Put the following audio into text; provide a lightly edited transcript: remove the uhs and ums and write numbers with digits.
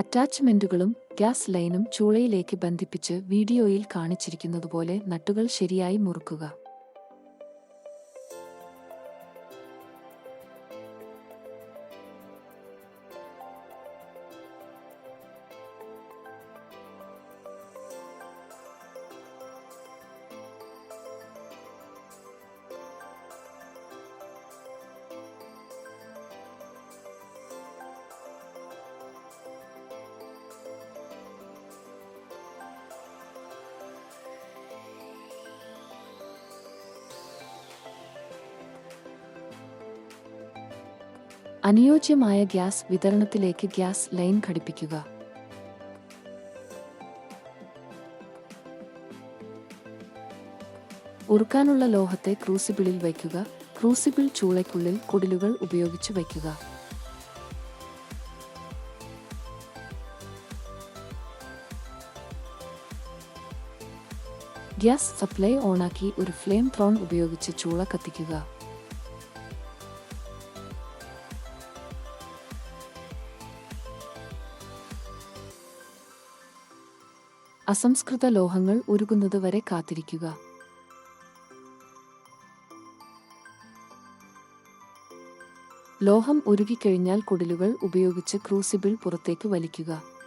അറ്റാച്ച്മെന്റുകളും gas ലൈനും ചൂളയിലേക്ക് ബന്ധിപ്പിച്ച് വീഡിയോയിൽ കാണിച്ചിരിക്കുന്നതുപോലെ നട്ടുകൾ ശരിയായി മുറുക്കുക. അനുയോജ്യമായ ഗ്യാസ് വിതരണത്തിലേക്ക് ഗ്യാസ് ലൈൻ ഘടിപ്പിക്കുക. ഉറുക്കാനുള്ള ലോഹത്തെ ക്രൂസിബിളിൽ വയ്ക്കുക. ക്രൂസിബിൾ ചൂളയ്ക്കുള്ളിൽ കുടിലുകൾ ഉപയോഗിച്ച് വയ്ക്കുക. ഗ്യാസ് സപ്ലൈ ഓണാക്കി ഒരു ഫ്ലെയിം ത്രോൺ ഉപയോഗിച്ച് ചൂള കത്തിക്കുക. അസംസ്കൃത ലോഹങ്ങൾ ഉരുകുന്നത് വരെ കാത്തിരിക്കുക. ലോഹം ഉരുകിക്കഴിഞ്ഞാൽ കുടിലുകൾ ഉപയോഗിച്ച് ക്രൂസിബിൾ പുറത്തേക്ക് വലിക്കുക.